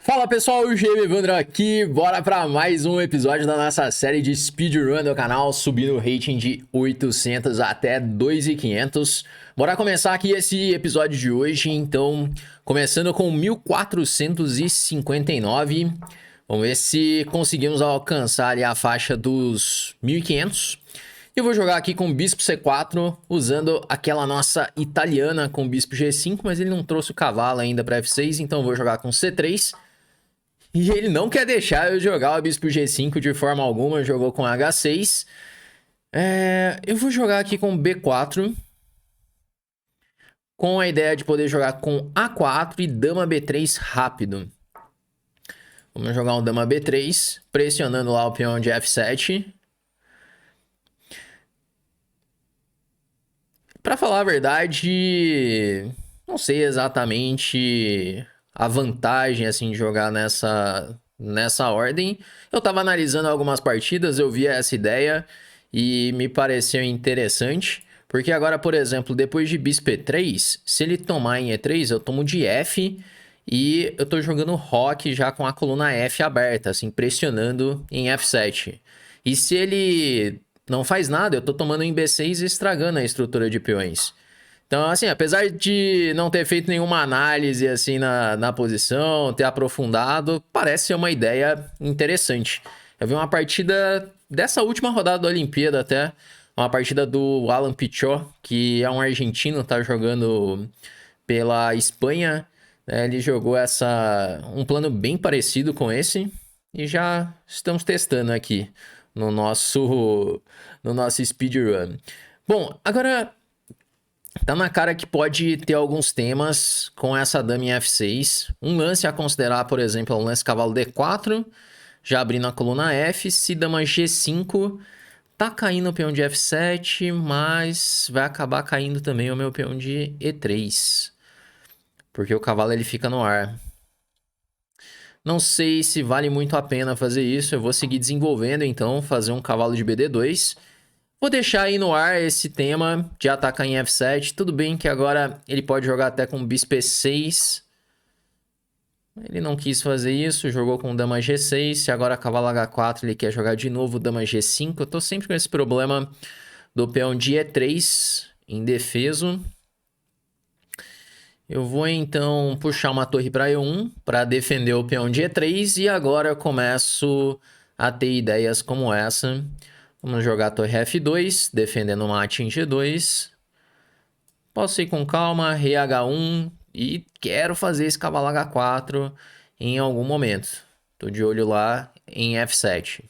Fala pessoal, o GM Evandro aqui, bora para mais um episódio da nossa série de speedrun do canal, subindo o rating de 800 até 2.500. Bora começar aqui esse episódio de hoje, então, começando com 1459, vamos ver se conseguimos alcançar ali a faixa dos 1.500. Eu vou jogar aqui com o Bispo C4, usando aquela nossa italiana com o Bispo G5, mas ele não trouxe o cavalo ainda para F6, então eu vou jogar com C3. E ele não quer deixar eu jogar o Bispo G5 de forma alguma, jogou com H6. Eu vou jogar aqui com B4, com a ideia de poder jogar com A4 e Dama B3 rápido. Vamos jogar um Dama B3, pressionando lá o peão de F7. Pra falar a verdade, não sei exatamente a vantagem assim de jogar nessa ordem. Eu tava analisando algumas partidas, eu vi essa ideia e me pareceu interessante, porque agora, por exemplo, depois de bispo E3, se ele tomar em E3, eu tomo de F e eu tô jogando roque já com a coluna F aberta, assim, pressionando em F7. E se ele não faz nada, eu tô tomando em B6 e estragando a estrutura de peões. Então, assim, apesar de não ter feito nenhuma análise, assim, na posição, ter aprofundado, parece ser uma ideia interessante. Eu vi uma partida dessa última rodada da Olimpíada até, uma partida do Alan Pichot, que é um argentino, tá jogando pela Espanha, né? Ele jogou um plano bem parecido com esse, e já estamos testando aqui no nosso speedrun. Bom, agora tá na cara que pode ter alguns temas com essa dama em F6. Um lance a considerar, por exemplo, é o lance cavalo D4, já abrindo a coluna F. Se dama G5, tá caindo o peão de F7, mas vai acabar caindo também o meu peão de E3, porque o cavalo ele fica no ar. Não sei se vale muito a pena fazer isso, eu vou seguir desenvolvendo então, fazer um cavalo de BD2. Vou deixar aí no ar esse tema de atacar em F7. Tudo bem que agora ele pode jogar até com bispo E6. Ele não quis fazer isso, jogou com dama G6. Se agora cavalo H4 ele quer jogar de novo dama G5. Eu tô sempre com esse problema do peão de E3 indefeso. Eu vou então puxar uma torre para E1 para defender o peão de E3. E agora eu começo a ter ideias como essa. Vamos jogar a torre F2, defendendo o mate em G2. Posso ir com calma, rei H1 e quero fazer esse cavalo H4 em algum momento. Tô de olho lá em F7.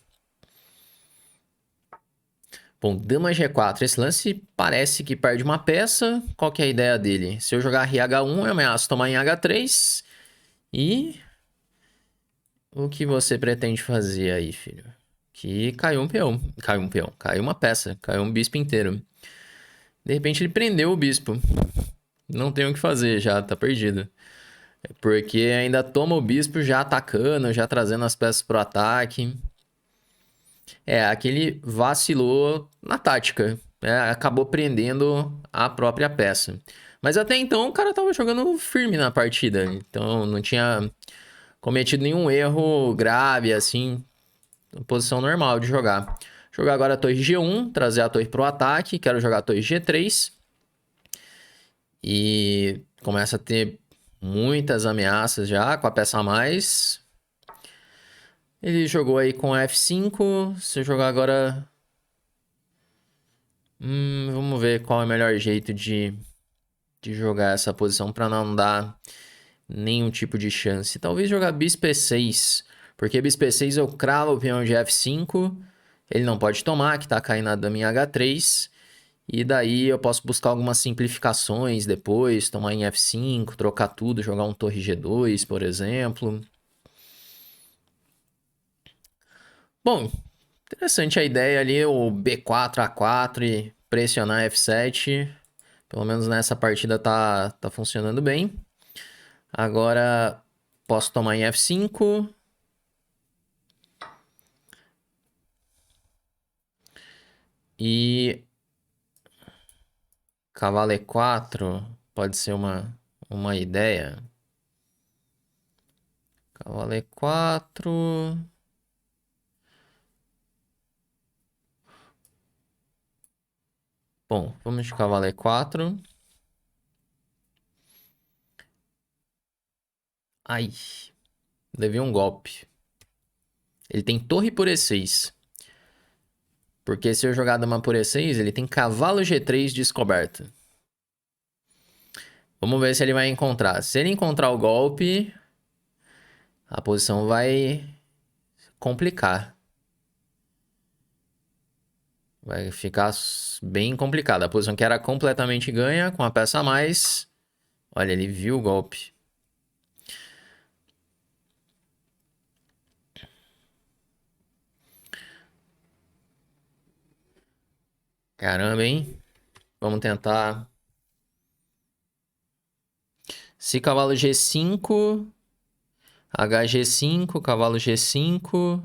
Bom, dama G4. Esse lance parece que perde uma peça. Qual que é a ideia dele? Se eu jogar rei H1, eu ameaço tomar em H3. E o que você pretende fazer aí, filho? Que caiu um peão. Caiu um peão. Caiu uma peça. Caiu um bispo inteiro. De repente ele prendeu o bispo. Não tem o que fazer já, tá perdido. Porque ainda toma o bispo já atacando, já trazendo as peças pro ataque. Aquele vacilou na tática, né? Acabou prendendo a própria peça. Mas até então o cara tava jogando firme na partida. Então não tinha cometido nenhum erro grave, assim. Posição normal de jogar. Jogar agora a torre G1, trazer a torre pro ataque. Quero jogar a torre G3. E começa a ter muitas ameaças já com a peça a mais. Ele jogou aí com F5. Se eu jogar agora... vamos ver qual é o melhor jeito de jogar essa posição para não dar nenhum tipo de chance. Talvez jogar bispo E6. Porque bispo E6 eu cravo o peão de F5. Ele não pode tomar, que tá caindo a dama em H3. E daí eu posso buscar algumas simplificações depois, tomar em F5, trocar tudo, jogar um torre G2, por exemplo. Bom, interessante a ideia ali, o B4, A4 e pressionar F7. Pelo menos nessa partida tá funcionando bem. Agora posso tomar em F5. E cavalo E4 pode ser uma ideia. Cavalo E4. Bom, vamos de cavalo E4. Ai, levei um golpe. Ele tem torre por E6. Porque se eu jogar dama por E6, ele tem cavalo G3 descoberto. Vamos ver se ele vai encontrar. Se ele encontrar o golpe, a posição vai complicar. Vai ficar bem complicada. A posição que era completamente ganha, com a peça a mais. Olha, ele viu o golpe. Caramba, hein? Vamos tentar. Se cavalo G5, HG5, cavalo G5,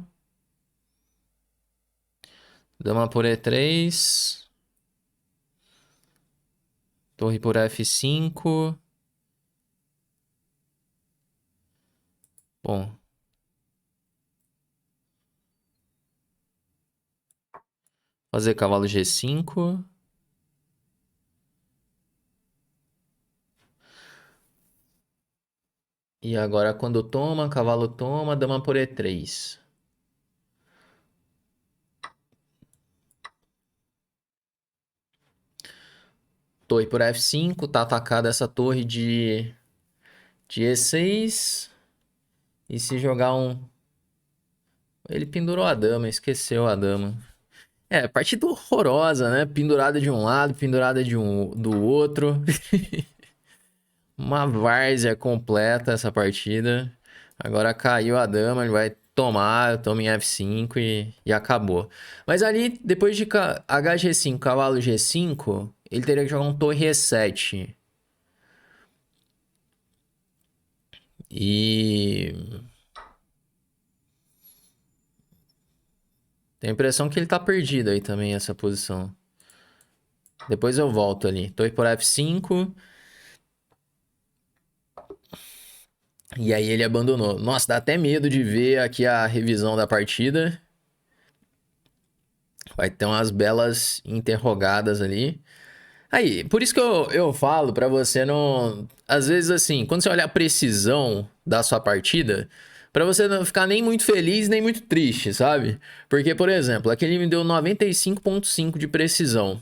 dama por E3, torre por F5. Bom. Fazer cavalo G5. E agora quando toma, cavalo toma, dama por E3. Torre por F5, tá atacada essa torre de E6. E se jogar um... Ele pendurou a dama, esqueceu a dama. É, partida horrorosa, né? Pendurada de um lado, pendurada do outro. Uma várzea completa essa partida. Agora caiu a dama, ele vai tomar, toma em F5 e acabou. Mas ali, depois de HG5, cavalo G5, ele teria que jogar um torre E7. E... Tenho a impressão que ele tá perdido aí também, essa posição. Depois eu volto ali. Torre por F5. E aí ele abandonou. Nossa, dá até medo de ver aqui a revisão da partida. Vai ter umas belas interrogadas ali. Aí, por isso que eu falo pra você não... Às vezes, assim, quando você olha a precisão da sua partida, pra você não ficar nem muito feliz, nem muito triste, sabe? Porque, por exemplo, aquele me deu 95,5 de precisão.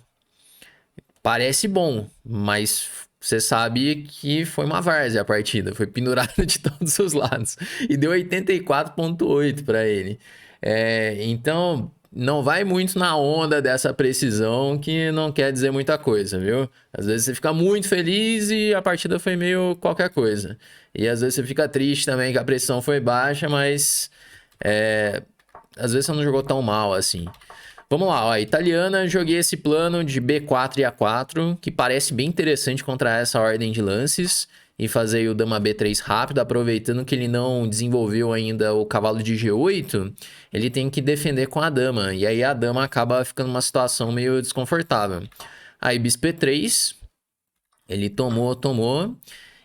Parece bom, mas você sabe que foi uma várzea a partida. Foi pendurada de todos os lados. E deu 84,8 pra ele. Então, não vai muito na onda dessa precisão, que não quer dizer muita coisa, viu? Às vezes você fica muito feliz e a partida foi meio qualquer coisa. E às vezes você fica triste também que a precisão foi baixa, mas às vezes você não jogou tão mal assim. Vamos lá, ó, italiana, joguei esse plano de B4 e A4, que parece bem interessante contra essa ordem de lances, e fazer o dama B3 rápido, aproveitando que ele não desenvolveu ainda o cavalo de G8, ele tem que defender com a dama, e aí a dama acaba ficando numa situação meio desconfortável. Aí bispo E3, ele tomou,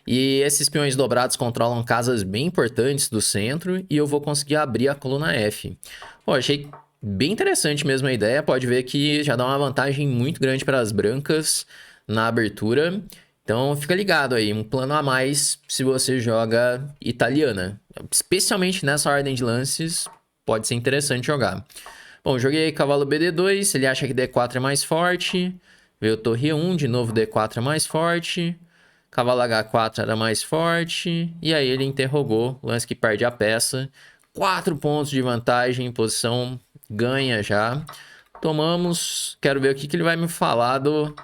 e esses peões dobrados controlam casas bem importantes do centro, e eu vou conseguir abrir a coluna F. Pô, achei bem interessante mesmo a ideia. Pode ver que já dá uma vantagem muito grande para as brancas na abertura. Então fica ligado aí, um plano a mais se você joga italiana. Especialmente nessa ordem de lances, pode ser interessante jogar. Bom, joguei cavalo BD2, ele acha que D4 é mais forte. Veio torre 1, de novo D4 é mais forte. Cavalo H4 era mais forte. E aí ele interrogou, lance que perde a peça. 4 pontos de vantagem, posição ganha já. Tomamos. Quero ver o que ele vai me falar do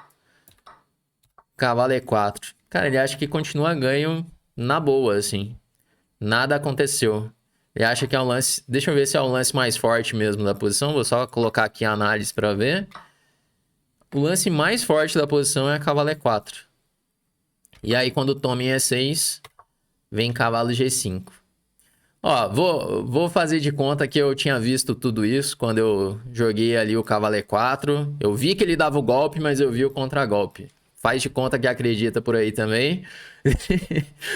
cavalo E4. Cara, ele acha que continua ganho na boa, assim. Nada aconteceu. Ele acha que é um lance... Deixa eu ver se é o lance mais forte mesmo da posição. Vou só colocar aqui a análise para ver. O lance mais forte da posição é cavalo E4. E aí, quando toma em E6, vem cavalo G5. Ó, vou fazer de conta que eu tinha visto tudo isso quando eu joguei ali o cavalo E4. Eu vi que ele dava o golpe, mas eu vi o contragolpe. faz de conta que acredita por aí também.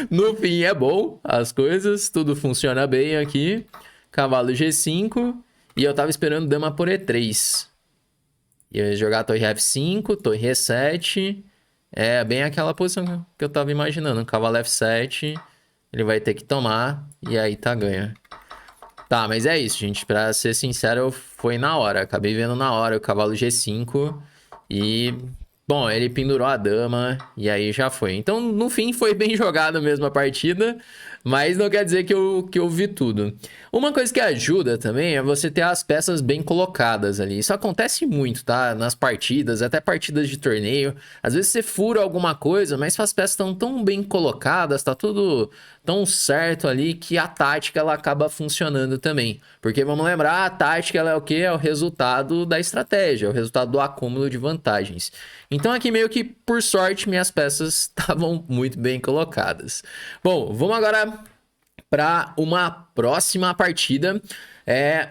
No fim é bom as coisas, tudo funciona bem aqui. Cavalo G5 e eu tava esperando dama por E3. Ia jogar torre F5, torre E7. É bem aquela posição que eu tava imaginando. Cavalo F7, ele vai ter que tomar e aí tá ganha. Tá, mas é isso, gente. Pra ser sincero, foi na hora. Acabei vendo na hora o cavalo G5 e... Bom, ele pendurou a dama e aí já foi. Então, no fim, foi bem jogado mesmo a partida, mas não quer dizer que eu vi tudo. Uma coisa que ajuda também é você ter as peças bem colocadas ali. Isso acontece muito, tá? Nas partidas, até partidas de torneio. Às vezes você fura alguma coisa, mas suas peças estão tão bem colocadas, tá tudo tão certo ali que a tática ela acaba funcionando também. Porque vamos lembrar, a tática ela é o quê? É o resultado da estratégia, é o resultado do acúmulo de vantagens. Então aqui meio que, por sorte, minhas peças estavam muito bem colocadas. Bom, vamos agora para uma próxima partida.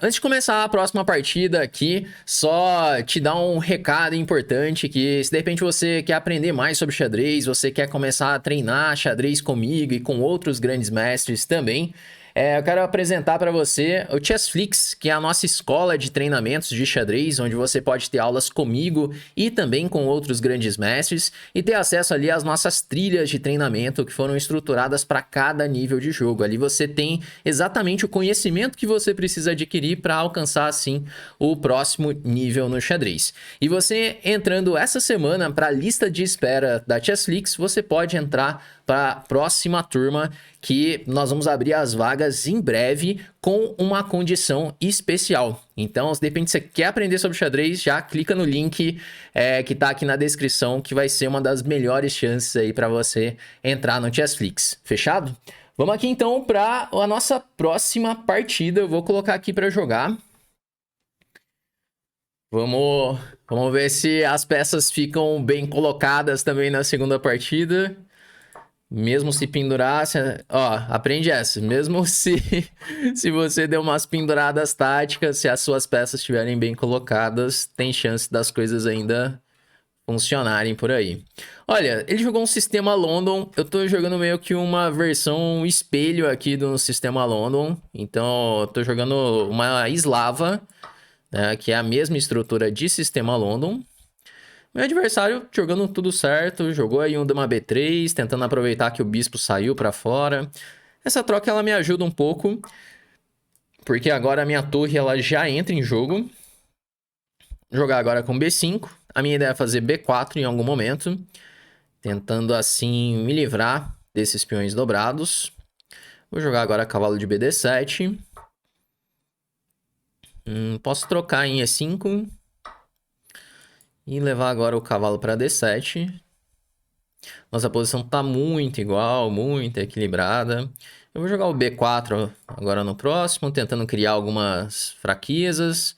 Antes de começar a próxima partida aqui, só te dar um recado importante que se de repente você quer aprender mais sobre xadrez, você quer começar a treinar xadrez comigo e com outros grandes mestres também, eu quero apresentar para você o Chessflix, que é a nossa escola de treinamentos de xadrez, onde você pode ter aulas comigo e também com outros grandes mestres e ter acesso ali às nossas trilhas de treinamento que foram estruturadas para cada nível de jogo. Ali você tem exatamente o conhecimento que você precisa adquirir para alcançar assim o próximo nível no xadrez. E você entrando essa semana para a lista de espera da Chessflix, você pode entrar para a próxima turma que nós vamos abrir as vagas em breve com uma condição especial. Então, se de repente você quer aprender sobre xadrez, já clica no link que está aqui na descrição, que vai ser uma das melhores chances aí para você entrar no Chessflix. Fechado? Vamos aqui então para a nossa próxima partida. Eu vou colocar aqui para jogar. Vamos ver se as peças ficam bem colocadas também na segunda partida. Mesmo se pendurasse, ó, aprende essa. Mesmo se você der umas penduradas táticas, se as suas peças estiverem bem colocadas, tem chance das coisas ainda funcionarem por aí. Olha, ele jogou um sistema London, eu tô jogando meio que uma versão espelho aqui do sistema London. Então, eu tô jogando uma Eslava, né, que é a mesma estrutura de sistema London. Meu adversário jogando tudo certo, jogou aí um dama B3, tentando aproveitar que o bispo saiu para fora. Essa troca ela me ajuda um pouco, porque agora a minha torre ela já entra em jogo. Vou jogar agora com B5. A minha ideia é fazer B4 em algum momento, tentando assim me livrar desses peões dobrados. Vou jogar agora cavalo de BD7. Posso trocar em E5 e levar agora o cavalo para D7. Nossa posição tá muito igual, muito equilibrada. Eu vou jogar o B4 agora no próximo, tentando criar algumas fraquezas.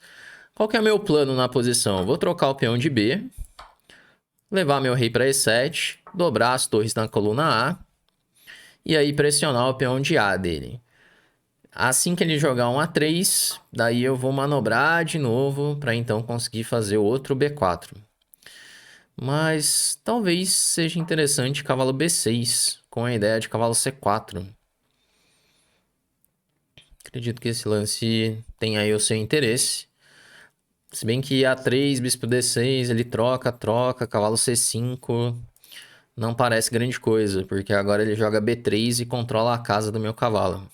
Qual que é o meu plano na posição? Vou trocar o peão de B, levar meu rei para E7, dobrar as torres na coluna A e aí pressionar o peão de A dele. Assim que ele jogar um A3, daí eu vou manobrar de novo para então conseguir fazer outro B4. Mas talvez seja interessante cavalo B6, com a ideia de cavalo C4. Acredito que esse lance tem aí o seu interesse. Se bem que A3, bispo D6, ele troca, cavalo C5. Não parece grande coisa, porque agora ele joga B3 e controla a casa do meu cavalo.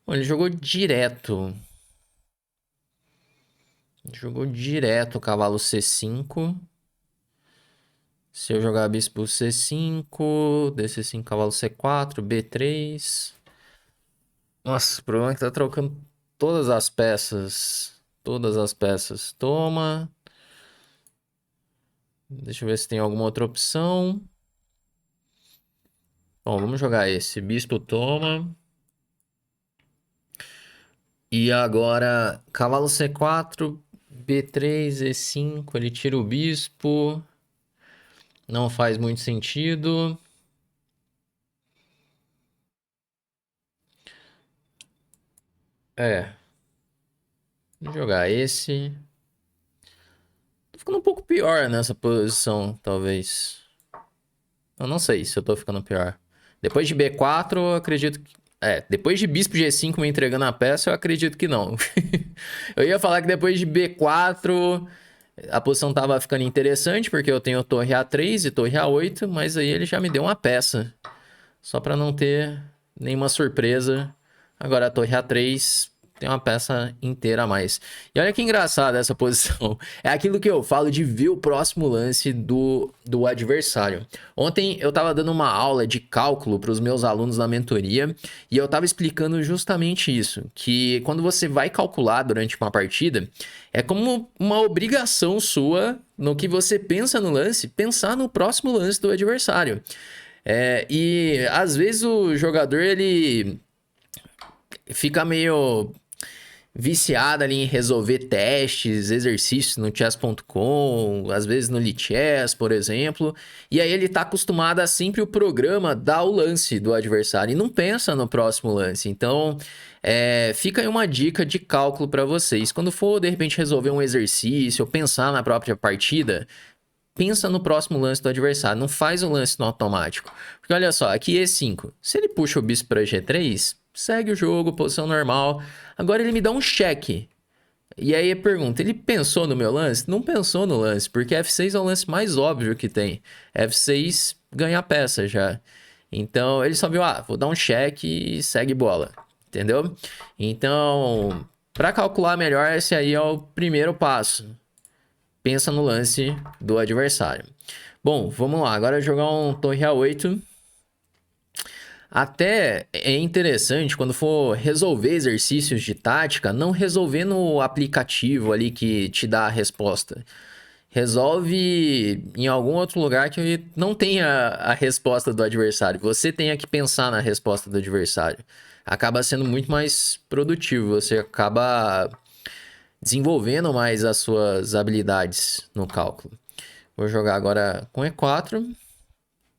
Bom, ele jogou direto. Jogou direto o cavalo C5. Se eu jogar bispo C5, DC5, cavalo C4, B3. Nossa, o problema é que tá trocando todas as peças. Todas as peças. Toma. Deixa eu ver se tem alguma outra opção. Bom, vamos jogar esse. Bispo toma. E agora, cavalo C4, B3, E5. Ele tira o bispo. Não faz muito sentido. Vou jogar esse. ficando um pouco pior nessa posição, talvez. Eu não sei se eu tô ficando pior. Depois de B4, eu acredito que... depois de Bispo G5 me entregando a peça, eu acredito que não. Eu ia falar que depois de B4, a posição tava ficando interessante, porque eu tenho torre A3 e torre A8, mas aí ele já me deu uma peça. Só pra não ter nenhuma surpresa. Agora a torre A3 tem uma peça inteira a mais. E olha que engraçado essa posição. É aquilo que eu falo de ver o próximo lance do adversário. Ontem eu tava dando uma aula de cálculo para os meus alunos na mentoria e eu tava explicando justamente isso, que quando você vai calcular durante uma partida, é como uma obrigação sua no que você pensa no lance, pensar no próximo lance do adversário. E às vezes o jogador ele fica meio viciado ali em resolver testes, exercícios no chess.com, às vezes no Lichess, por exemplo, e aí ele tá acostumado a sempre o programa dar o lance do adversário e não pensa no próximo lance. Então, fica aí uma dica de cálculo para vocês. Quando for, de repente, resolver um exercício ou pensar na própria partida, pensa no próximo lance do adversário, não faz o lance no automático. Porque olha só, aqui E5, se ele puxa o bispo para G3, segue o jogo, posição normal. Agora ele me dá um cheque. E aí a pergunta, ele pensou no meu lance? Não pensou no lance, porque F6 é o lance mais óbvio que tem. F6 ganha a peça já. Então ele só viu, vou dar um cheque e segue bola. Entendeu? Então, para calcular melhor, esse aí é o primeiro passo. Pensa no lance do adversário. Bom, vamos lá. Agora jogar um torre A8. Até é interessante quando for resolver exercícios de tática, não resolver no aplicativo ali que te dá a resposta. Resolve em algum outro lugar que não tenha a resposta do adversário. Você tenha que pensar na resposta do adversário. Acaba sendo muito mais produtivo. Você acaba desenvolvendo mais as suas habilidades no cálculo. Vou jogar agora com E4.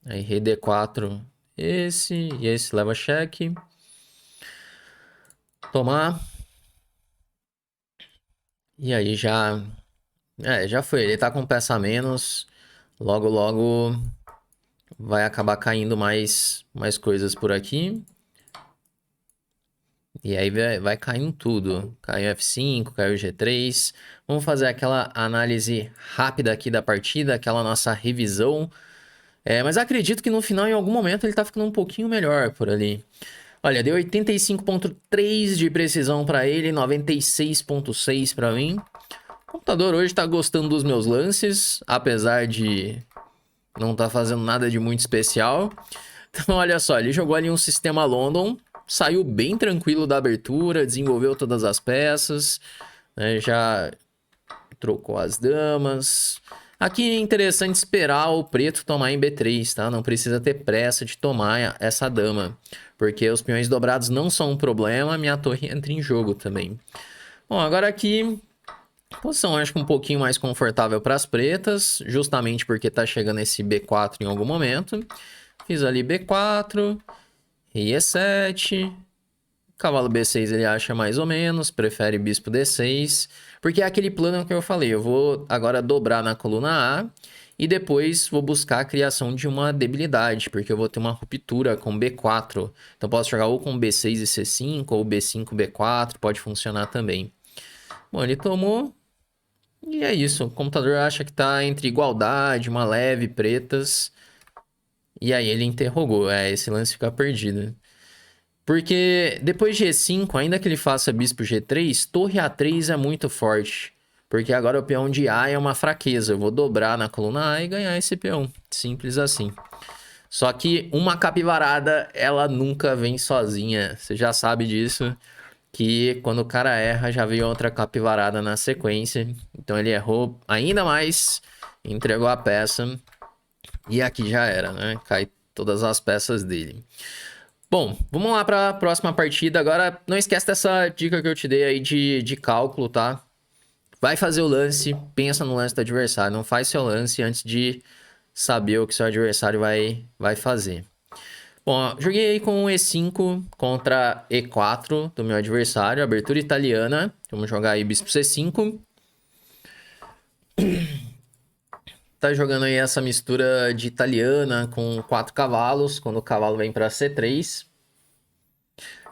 Aí rei D4, esse e esse leva cheque. Tomar. E aí já... já foi. Ele tá com peça a menos. Logo, logo vai acabar caindo mais coisas por aqui. E aí vai caindo tudo. Caiu F5, caiu G3. Vamos fazer aquela análise rápida aqui da partida, aquela nossa revisão. Mas acredito que no final, em algum momento, ele tá ficando um pouquinho melhor por ali. Olha, deu 85.3 de precisão para ele, 96.6 para mim. O computador hoje tá gostando dos meus lances, apesar de não tá fazendo nada de muito especial. Então, olha só, ele jogou ali um sistema London, saiu bem tranquilo da abertura, desenvolveu todas as peças, né, já trocou as damas. Aqui é interessante esperar o preto tomar em B3, tá? Não precisa ter pressa de tomar essa dama, porque os peões dobrados não são um problema, minha torre entra em jogo também. Bom, agora aqui, posição acho que um pouquinho mais confortável para as pretas, justamente porque tá chegando esse B4 em algum momento. Fiz ali B4, rei E7, cavalo B6 ele acha mais ou menos, prefere bispo D6, porque é aquele plano que eu falei, eu vou agora dobrar na coluna A e depois vou buscar a criação de uma debilidade, porque eu vou ter uma ruptura com B4. Então posso jogar ou com B6 e C5, ou B5, B4, pode funcionar também. Bom, ele tomou, e é isso, o computador acha que tá entre igualdade, uma leve, pretas, e aí ele interrogou, esse lance fica perdido. Porque depois de E5, ainda que ele faça bispo G3, torre A3 é muito forte. Porque agora o peão de A é uma fraqueza. Eu vou dobrar na coluna A e ganhar esse peão. Simples assim. Só que uma capivarada, ela nunca vem sozinha. Você já sabe disso. Que quando o cara erra, já veio outra capivarada na sequência. Então ele errou ainda mais. Entregou a peça. E aqui já era, né? Cai todas as peças dele. Bom, vamos lá para a próxima partida. Agora, não esquece dessa dica que eu te dei aí de cálculo, tá? Vai fazer o lance, pensa no lance do adversário. Não faz seu lance antes de saber o que seu adversário vai fazer. Bom, ó, joguei aí com E5 contra E4 do meu adversário. Abertura italiana. Vamos jogar aí bispo C5. tá jogando aí essa mistura de italiana com 4 cavalos, quando o cavalo vem pra C3.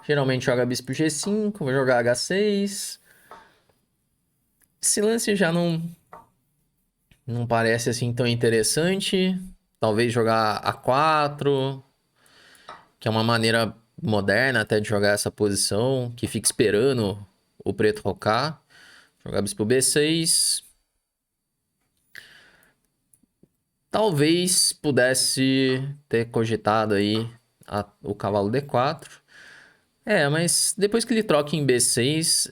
Geralmente joga bispo G5, vou jogar H6. Esse lance já não parece assim tão interessante. Talvez jogar A4, que é uma maneira moderna até de jogar essa posição, que fica esperando o preto rocar. Jogar bispo B6. Talvez pudesse ter cogitado aí o cavalo D4. Mas depois que ele troca em B6,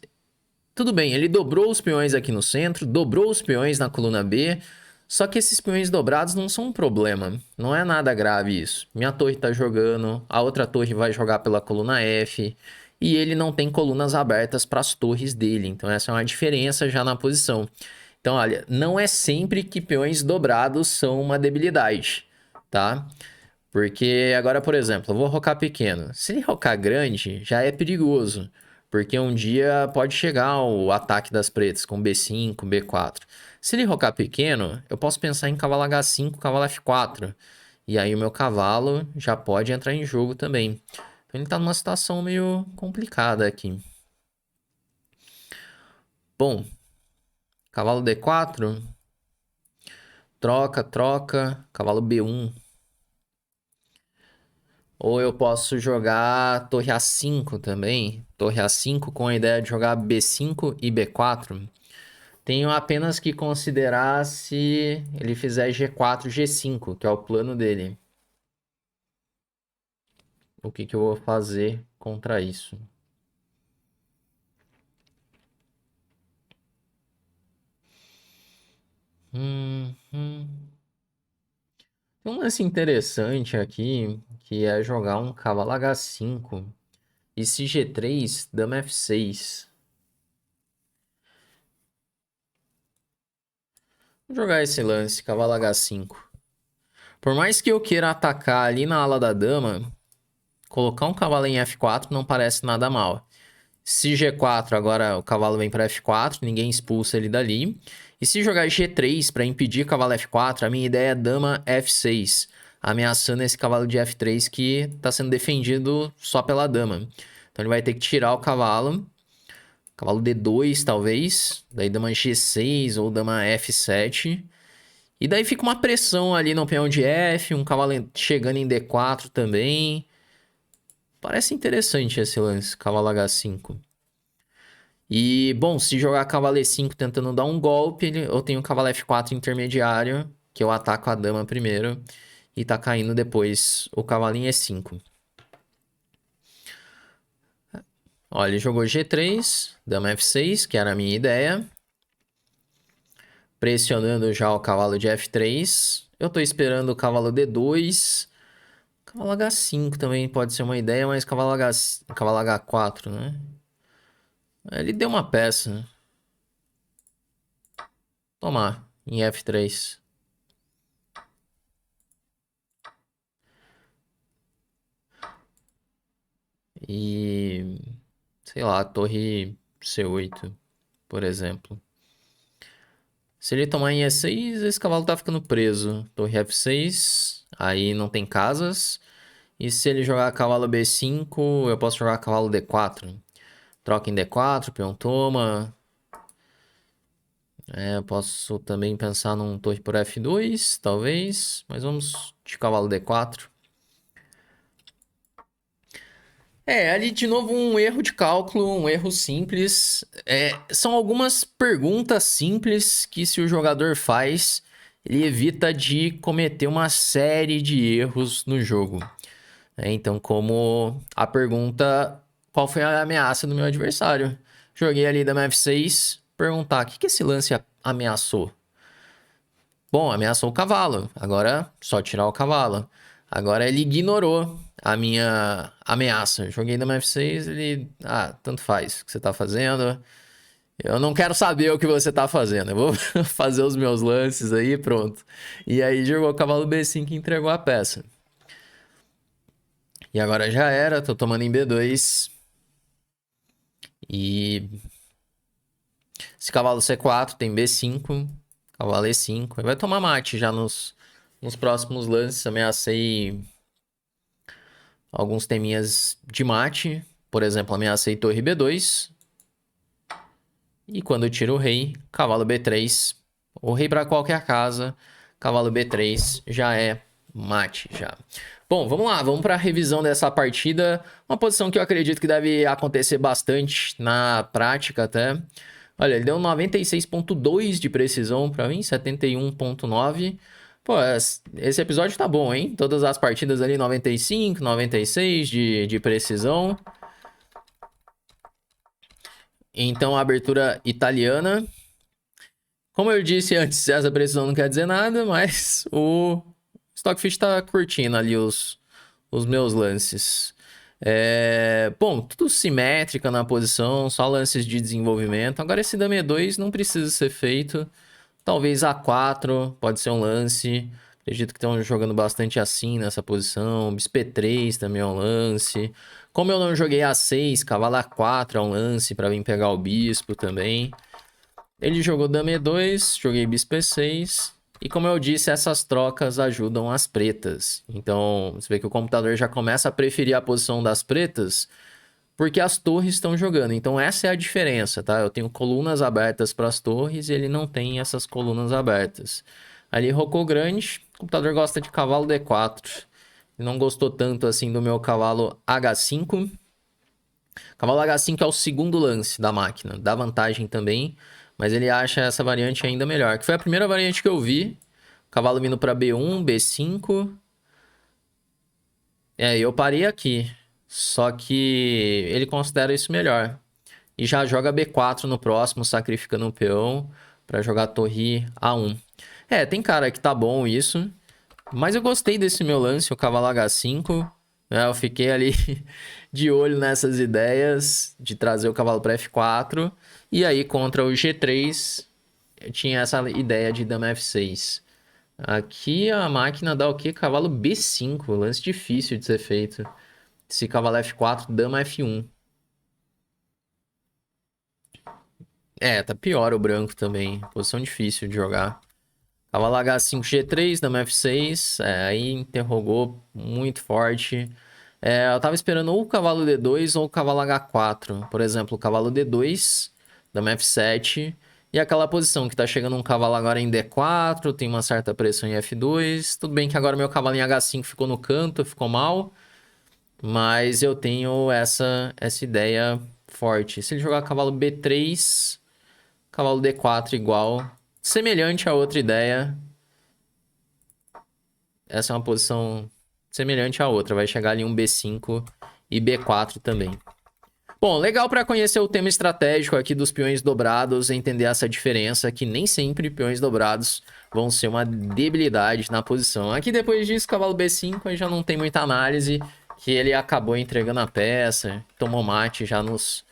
tudo bem, ele dobrou os peões aqui no centro, dobrou os peões na coluna B, só que esses peões dobrados não são um problema, não é nada grave isso. Minha torre tá jogando, a outra torre vai jogar pela coluna F, e ele não tem colunas abertas para as torres dele, então essa é uma diferença já na posição. Então, olha, não é sempre que peões dobrados são uma debilidade, tá? Porque agora, por exemplo, eu vou rocar pequeno. Se ele rocar grande, já é perigoso. Porque um dia pode chegar o ataque das pretas com B5, B4. Se ele rocar pequeno, eu posso pensar em cavalo H5, cavalo F4. E aí o meu cavalo já pode entrar em jogo também. Então ele tá numa situação meio complicada aqui. Bom, cavalo D4. Troca, troca. Cavalo B1. Ou eu posso jogar torre A5 também. Torre A5 com a ideia de jogar B5 e B4. Tenho apenas que considerar se ele fizer G4, G5, que é o plano dele. O que eu vou fazer contra isso? Tem um lance interessante aqui, que é jogar um cavalo H5. E se G3, dama F6. Vou jogar esse lance, cavalo H5. Por mais que eu queira atacar ali na ala da dama, colocar um cavalo em F4 não parece nada mal. Se G4, agora o cavalo vem para F4, ninguém expulsa ele dali. E se jogar G3 para impedir cavalo F4, a minha ideia é dama F6, ameaçando esse cavalo de F3 que está sendo defendido só pela dama. Então ele vai ter que tirar o cavalo. Cavalo D2, talvez. Daí dama G6 ou dama F7. E daí fica uma pressão ali no peão de F, um cavalo chegando em D4 também. Parece interessante esse lance, cavalo H5. E, bom, se jogar cavalo E5 tentando dar um golpe, eu tenho cavalo F4 intermediário, que eu ataco a dama primeiro, e tá caindo depois o cavalinho E5. Olha, ele jogou G3, dama F6, que era a minha ideia. Pressionando já o cavalo de F3. Eu tô esperando o cavalo D2. Cavalo H5 também pode ser uma ideia, mas cavalo H4, né? Ele deu uma peça. Tomar, em F3. E... sei lá, torre C8, por exemplo. Se ele tomar em E6, esse cavalo tá ficando preso. Torre F6, aí não tem casas. E se ele jogar cavalo B5, eu posso jogar cavalo D4. Troca em D4, peão toma. Eu posso também pensar num torre por F2, talvez. Mas vamos de cavalo D4. Ali de novo um erro de cálculo, um erro simples. São algumas perguntas simples que se o jogador faz, ele evita de cometer uma série de erros no jogo. Então, como a pergunta, qual foi a ameaça do meu adversário? Joguei ali dama F6, perguntar, o que esse lance ameaçou? Bom, ameaçou o cavalo. Agora, só tirar o cavalo. Agora ele ignorou a minha ameaça. Joguei dama F6, ele... tanto faz o que você tá fazendo. Eu não quero saber o que você tá fazendo. Eu vou fazer os meus lances aí, pronto. E aí jogou o cavalo B5 e entregou a peça. E agora já era, tô tomando em B2. E... esse cavalo C4 tem B5. Cavalo E5. Vai tomar mate já nos próximos lances. Ameacei alguns teminhas de mate. Por exemplo, ameacei torre B2. E quando eu tiro o rei, cavalo B3. O rei para qualquer casa. Cavalo B3 já é mate já. Bom, vamos lá, vamos para a revisão dessa partida. Uma posição que eu acredito que deve acontecer bastante na prática até. Olha, ele deu 96.2 de precisão para mim, 71.9. Pô, esse episódio tá bom, hein? Todas as partidas ali, 95, 96 de precisão. Então, a abertura italiana. Como eu disse antes, essa precisão não quer dizer nada, mas o Stockfish tá curtindo ali os meus lances. Bom, tudo simétrica na posição, só lances de desenvolvimento. Agora esse dama E2 não precisa ser feito. Talvez A4 pode ser um lance. Acredito que estão jogando bastante assim nessa posição. Bispo E3 também é um lance. Como eu não joguei A6, cavalo A4 é um lance para vir pegar o bispo também. Ele jogou dama E2, joguei bispo E6. E como eu disse, essas trocas ajudam as pretas. Então, você vê que o computador já começa a preferir a posição das pretas porque as torres estão jogando. Então, essa é a diferença, tá? Eu tenho colunas abertas para as torres e ele não tem essas colunas abertas. Ali, rocou grande. O computador gosta de cavalo D4. Não gostou tanto assim do meu cavalo H5. Cavalo H5 é o segundo lance da máquina. Dá vantagem também, mas ele acha essa variante ainda melhor. Que foi a primeira variante que eu vi. Cavalo vindo para B1, B5. Eu parei aqui. Só que ele considera isso melhor. E já joga B4 no próximo, sacrificando um peão para jogar torre A1. Tem cara que tá bom isso. Mas eu gostei desse meu lance, o cavalo H5. Eu fiquei ali de olho nessas ideias de trazer o cavalo para F4. E aí, contra o G3, eu tinha essa ideia de dama F6. Aqui a máquina dá o quê? Cavalo B5, lance difícil de ser feito. Esse cavalo F4, dama F1. Tá pior o branco também. Posição difícil de jogar. Cavalo H5, G3, dama F6. Aí interrogou muito forte. Eu tava esperando ou o cavalo D2 ou o cavalo H4. Por exemplo, o cavalo D2, dama F7. E aquela posição que tá chegando um cavalo agora em D4. Tem uma certa pressão em F2. Tudo bem que agora meu cavalo em H5 ficou no canto, ficou mal. Mas eu tenho essa ideia forte. Se ele jogar cavalo B3, cavalo D4 igual. Semelhante a outra ideia. Essa é uma posição semelhante à outra. Vai chegar ali um B5 e B4 também. Bom, legal para conhecer o tema estratégico aqui dos peões dobrados, entender essa diferença, que nem sempre peões dobrados vão ser uma debilidade na posição. Aqui depois disso, cavalo B5, aí já não tem muita análise, que ele acabou entregando a peça, tomou mate já nos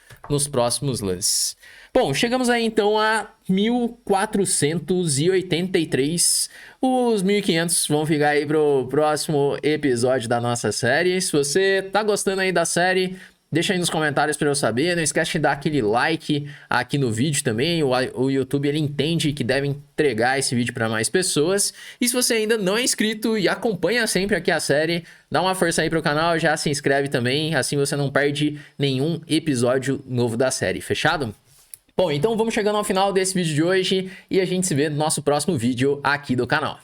próximos lances. Bom, chegamos aí então a 1483. Os 1500 vão ficar aí pro próximo episódio da nossa série. Se você tá gostando aí da série, deixa aí nos comentários para eu saber. Não esquece de dar aquele like aqui no vídeo também. O YouTube ele entende que deve entregar esse vídeo para mais pessoas. E se você ainda não é inscrito e acompanha sempre aqui a série, dá uma força aí pro canal, já se inscreve também. Assim você não perde nenhum episódio novo da série. Fechado? Bom, então vamos chegando ao final desse vídeo de hoje e a gente se vê no nosso próximo vídeo aqui do canal.